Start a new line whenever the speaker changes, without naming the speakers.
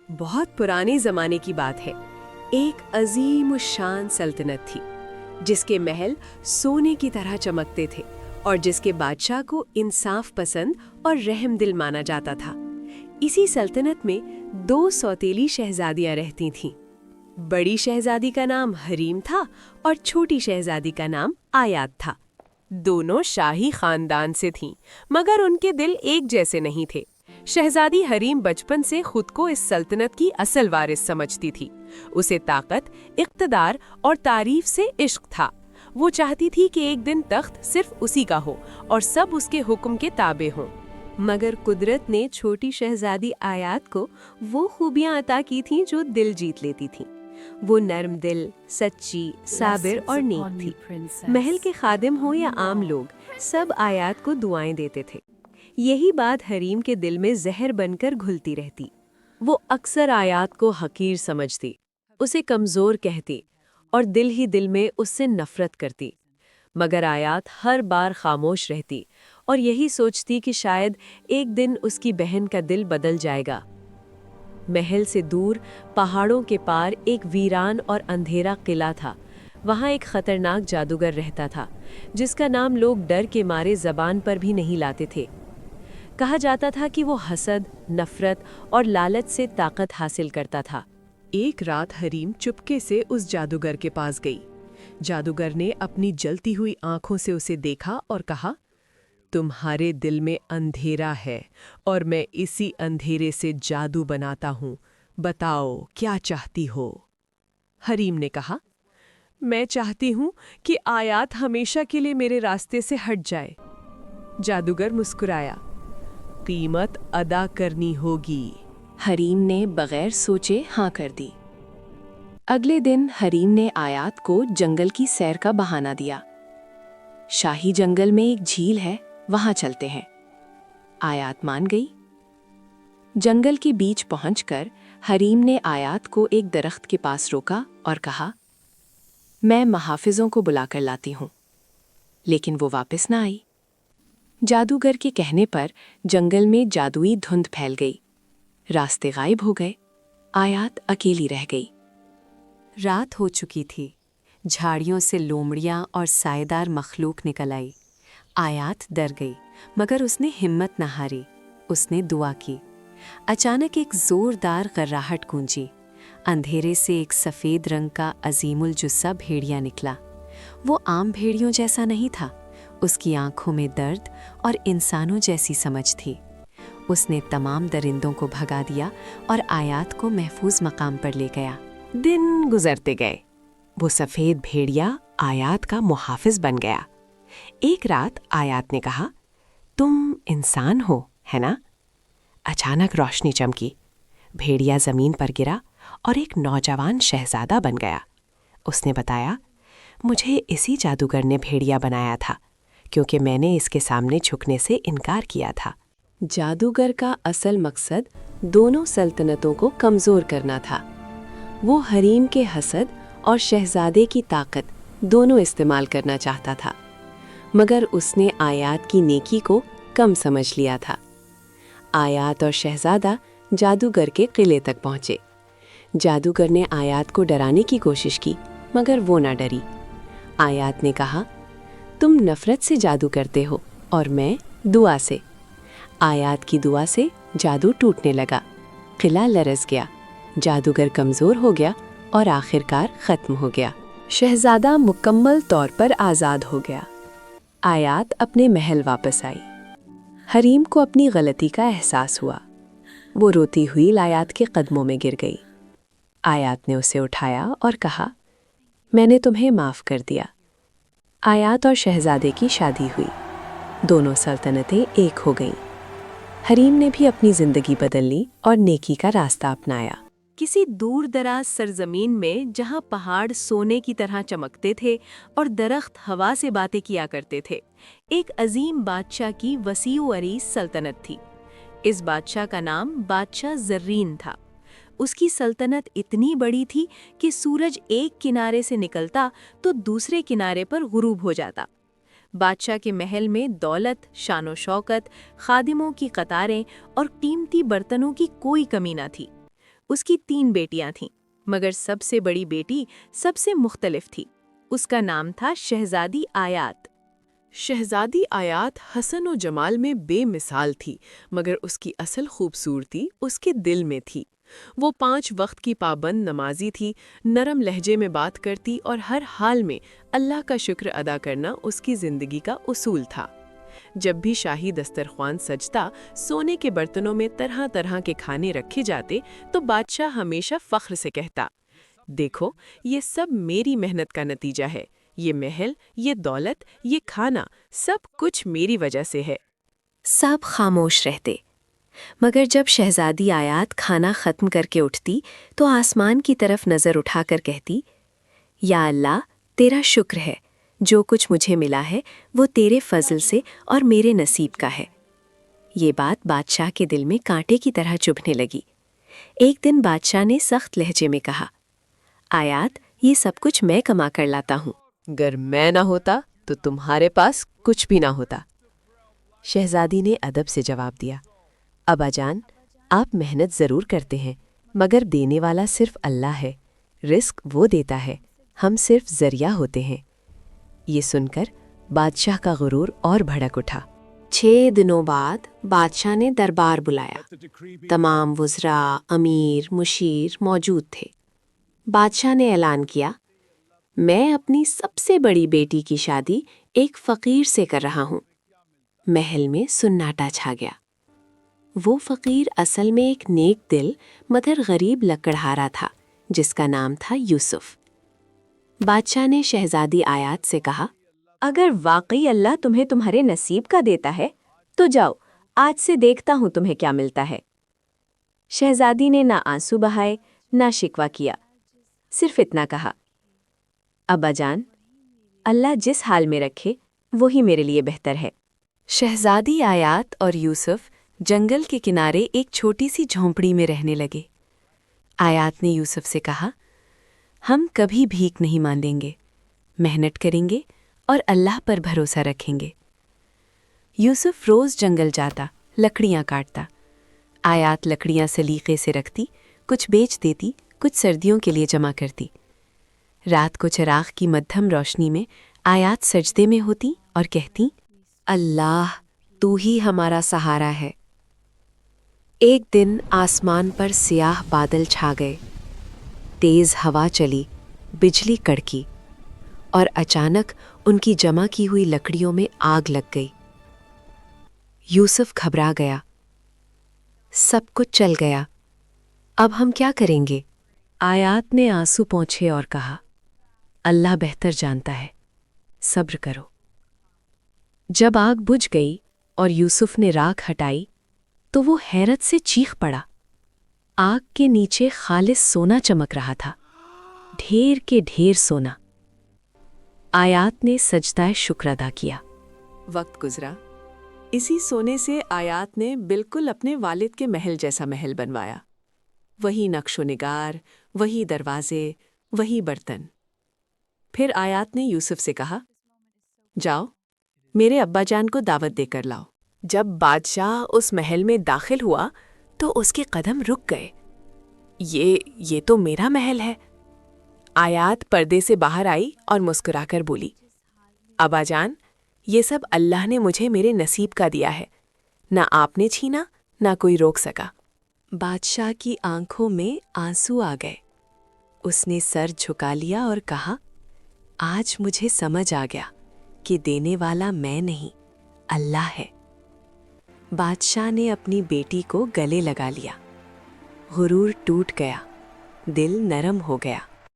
بہت پرانے زمانے کی بات ہے۔ ایک عظیم الشان سلطنت تھی جس کے محل سونے کی طرح چمکتے تھے اور جس کے بادشاہ کو انصاف پسند اور رحم دل مانا جاتا تھا۔ اسی سلطنت میں 2 سوتیلی شہزادیاں رہتی تھیں۔ بڑی شہزادی کا نام حریم تھا اور چھوٹی شہزادی کا نام آیات تھا۔ دونوں شاہی خاندان سے تھیں، مگر ان کے دل ایک جیسے نہیں تھے۔ شہزادی حریم بچپن سے خود کو اس سلطنت کی اصل وارث سمجھتی تھی۔ اسے طاقت، اقتدار اور تعریف سے عشق تھا۔ وہ چاہتی تھی کہ ایک دن تخت صرف اسی کا ہو اور سب اس کے حکم کے تابع ہوں۔ مگر قدرت نے چھوٹی شہزادی آیات کو وہ خوبیاں عطا کی تھیں جو دل جیت لیتی تھیں۔ وہ نرم دل، سچی، صابر اور نیک تھی۔ محل کے خادم ہوں یا عام لوگ، سب آیات کو دعائیں دیتے تھے۔ یہی بات حریم کے دل میں زہر بن کر گھلتی رہتی۔ وہ اکثر آیات کو حقیر سمجھتی، اسے کمزور کہتی اور دل ہی دل میں اس سے نفرت کرتی۔ مگر آیات ہر بار خاموش رہتی اور یہی سوچتی کہ شاید ایک دن اس کی بہن کا دل بدل جائے گا۔ محل سے دور پہاڑوں کے پار ایک ویران اور اندھیرا قلعہ تھا۔ وہاں ایک خطرناک جادوگر رہتا تھا جس کا نام لوگ ڈر کے مارے زبان پر بھی نہیں لاتے تھے۔ کہا جاتا تھا کہ وہ حسد، نفرت اور لالچ سے طاقت حاصل کرتا تھا۔ ایک رات حریم چپکے سے اس جادوگر کے پاس گئی۔ جادوگر نے اپنی جلتی ہوئی آنکھوں سے اسے دیکھا اور کہا، تمہارے دل میں اندھیرا ہے اور میں اسی اندھیرے سے جادو بناتا ہوں۔ بتاؤ کیا چاہتی ہو؟ حریم نے کہا، میں چاہتی ہوں کہ آیات ہمیشہ کے لیے میرے راستے سے ہٹ جائے۔ جادوگر مسکرایا، قیمت ادا کرنی ہوگی۔
حریم نے بغیر سوچے ہاں کر دی۔ اگلے دن حریم نے آیات کو جنگل کی سیر کا بہانہ دیا۔ شاہی جنگل میں ایک جھیل ہے، وہاں چلتے ہیں۔ آیات مان گئی۔ جنگل کے بیچ پہنچ کر حریم نے آیات کو ایک درخت کے پاس روکا اور کہا، میں محافظوں کو بلا کر لاتی ہوں۔ لیکن وہ واپس نہ آئی۔ جادوگر کے کہنے پر جنگل میں جادوئی دھند پھیل گئی۔ راستے غائب ہو گئے۔ آیات اکیلی رہ گئی۔
رات ہو چکی تھی۔ جھاڑیوں سے لومڑیاں اور سائیدار مخلوق نکل آئی۔ آیات ڈر گئی، مگر اس نے ہمت نہ ہاری۔ اس نے دعا کی۔ اچانک ایک زوردار غراہٹ گونجی۔ اندھیرے سے ایک سفید رنگ کا عظیم الجثہ بھیڑیا نکلا۔ وہ عام بھیڑیوں جیسا نہیں تھا۔ اس کی آنکھوں میں درد اور انسانوں جیسی سمجھ تھی۔ اس نے تمام درندوں کو بھگا دیا اور آیات کو محفوظ مقام پر لے گیا۔
دن گزرتے گئے۔ وہ سفید بھیڑیا آیات کا محافظ بن گیا۔ ایک رات آیات نے کہا، تم انسان ہو، ہے نا؟ اچانک روشنی چمکی۔ بھیڑیا زمین پر گرا اور ایک نوجوان شہزادہ بن گیا۔ اس نے بتایا، مجھے اسی جادوگر نے بھیڑیا بنایا تھا کیونکہ میں نے اس کے سامنے جھکنے سے انکار کیا تھا۔
جادوگر کا اصل مقصد دونوں سلطنتوں کو کمزور کرنا تھا۔ وہ حریم کے حسد اور شہزادے کی طاقت دونوں استعمال کرنا چاہتا تھا، مگر اس نے آیات کی نیکی کو کم سمجھ لیا تھا۔ آیات اور شہزادہ جادوگر کے قلعے تک پہنچے۔ جادوگر نے آیات کو ڈرانے کی کوشش کی، مگر وہ نہ ڈری۔ آیات نے کہا، تم نفرت سے جادو کرتے ہو اور میں دعا سے۔ آیات کی دعا سے جادو ٹوٹنے لگا، قلعہ لرز گیا، جادوگر کمزور ہو گیا اور آخرکار ختم ہو گیا۔ شہزادہ مکمل طور پر آزاد ہو گیا۔ آیات اپنے محل واپس آئی۔ حریم کو اپنی غلطی کا احساس ہوا۔ وہ روتی ہوئی آیات کے قدموں میں گر گئی۔ آیات نے اسے اٹھایا اور کہا، میں نے تمہیں معاف کر دیا۔ آیات اور شہزادے کی شادی ہوئی۔ دونوں سلطنتیں ایک ہو گئیں۔ حریم نے بھی اپنی زندگی بدل لی اور نیکی کا راستہ اپنایا۔
کسی دور دراز سرزمین میں جہاں پہاڑ سونے کی طرح چمکتے تھے اور درخت ہوا سے باتیں کیا کرتے تھے، ایک عظیم بادشاہ کی وسیع و عریض سلطنت تھی۔ اس بادشاہ کا نام بادشاہ زرین تھا۔ اس کی سلطنت اتنی بڑی تھی کہ سورج ایک کنارے سے نکلتا تو دوسرے کنارے پر غروب ہو جاتا۔ بادشاہ کے محل میں دولت، شان و شوکت، خادموں کی قطاریں اور قیمتی برتنوں کی کوئی کمی نہ تھی۔
اس کی 3 بیٹیاں تھیں، مگر سب سے بڑی بیٹی سب سے مختلف تھی۔ اس کا نام تھا شہزادی آیات۔
شہزادی آیات حسن و جمال میں بے مثال تھی، مگر اس کی اصل خوبصورتی اس کے دل میں تھی۔ وہ 5 وقت کی پابند نمازی تھی، نرم لہجے میں بات کرتی اور ہر حال میں اللہ کا شکر ادا کرنا اس کی زندگی کا اصول تھا۔ جب بھی شاہی دسترخوان سجتا، سونے کے برتنوں میں طرح طرح کے کھانے رکھے جاتے، تو بادشاہ ہمیشہ فخر سے کہتا، دیکھو یہ سب میری محنت کا نتیجہ ہے، یہ محل، یہ دولت، یہ کھانا، سب کچھ میری وجہ سے ہے۔
سب خاموش رہتے، مگر جب شہزادی آیات کھانا ختم کر کے اٹھتی تو آسمان کی طرف نظر اٹھا کر کہتی، یا اللہ، تیرا شکر ہے، جو کچھ مجھے ملا ہے وہ تیرے فضل سے اور میرے نصیب کا ہے۔ یہ بات بادشاہ کے دل میں کانٹے کی طرح چبھنے لگی۔ ایک دن بادشاہ نے سخت لہجے میں کہا، آیات، یہ سب کچھ میں کما کر لاتا ہوں۔
اگر میں نہ ہوتا تو تمہارے پاس کچھ بھی نہ ہوتا۔ شہزادی نے ادب سے جواب دیا، ابا جان، آپ محنت ضرور کرتے ہیں، مگر دینے والا صرف اللہ ہے، رزق وہ دیتا ہے، ہم صرف ذریعہ ہوتے ہیں۔ یہ سن کر بادشاہ کا غرور اور بھڑک اٹھا۔
6 دنوں بعد بادشاہ نے دربار بلایا۔ تمام وزراء، امیر، مشیر موجود تھے۔ بادشاہ نے اعلان کیا، میں اپنی سب سے بڑی بیٹی کی شادی ایک فقیر سے کر رہا ہوں۔ محل میں سناٹا چھا گیا۔ وہ فقیر اصل میں ایک نیک دل مگر غریب لکڑہارا تھا، جس کا نام تھا یوسف۔ بادشاہ نے شہزادی آیات سے کہا، اگر واقعی اللہ تمہیں تمہارے نصیب کا دیتا ہے تو جاؤ، آج سے دیکھتا ہوں تمہیں کیا ملتا ہے۔ شہزادی نے نہ آنسو بہائے نہ شکوہ کیا، صرف اتنا کہا، ابا جان، اللہ جس حال میں رکھے وہی میرے لیے بہتر ہے۔
شہزادی آیات اور یوسف جنگل کے کنارے ایک چھوٹی سی جھونپڑی میں رہنے لگے۔ آیات نے یوسف سے کہا، ہم کبھی بھیک نہیں مانگیں گے، محنت کریں گے اور اللہ پر بھروسہ رکھیں گے۔ یوسف روز جنگل جاتا، لکڑیاں کاٹتا۔ آیات لکڑیاں سلیقے سے رکھتی، کچھ بیچ دیتی، کچھ سردیوں کے لیے جمع کرتی۔ رات کو چراغ کی مدھم روشنی میں آیات سجدے میں ہوتی اور کہتی، اللہ، تو ہی ہمارا سہارا ہے۔ ایک دن آسمان پر سیاہ بادل چھا گئے، تیز ہوا چلی، بجلی کڑکی، اور اچانک ان کی جمع کی ہوئی لکڑیوں میں آگ لگ گئی۔ یوسف گھبرا گیا، سب کچھ چل گیا، اب ہم کیا کریں گے؟ آیات نے آنسو پونچھے اور کہا، اللہ بہتر جانتا ہے، صبر کرو۔ جب آگ بجھ گئی اور یوسف نے راکھ ہٹائی تو وہ حیرت سے چیخ پڑا۔ آگ کے نیچے خالص سونا چمک رہا تھا، ڈھیر کے ڈھیر سونا۔ آیات نے سجدہ شکر ادا کیا۔
وقت گزرا، اسی سونے سے آیات نے بالکل اپنے والد کے محل جیسا محل بنوایا۔ وہی نقش و نگار، وہی دروازے، وہی برتن۔ پھر آیات نے یوسف سے کہا، جاؤ، میرے ابا جان کو دعوت دے کر لاؤ۔ جب بادشاہ اس محل میں داخل ہوا تو اس کے قدم رک گئے۔ یہ تو میرا محل ہے۔ آیات پردے سے باہر آئی اور مسکرا کر بولی، ابا جان، یہ سب اللہ نے مجھے میرے نصیب کا دیا ہے، نہ آپ نے چھینا نہ کوئی روک سکا۔
بادشاہ کی آنکھوں میں آنسو آ گئے۔ اس نے سر جھکا لیا اور کہا، آج مجھے سمجھ آ گیا کہ دینے والا میں نہیں، اللہ ہے۔ بادشاہ نے اپنی بیٹی کو گلے لگا لیا، غرور ٹوٹ گیا، دل نرم ہو گیا۔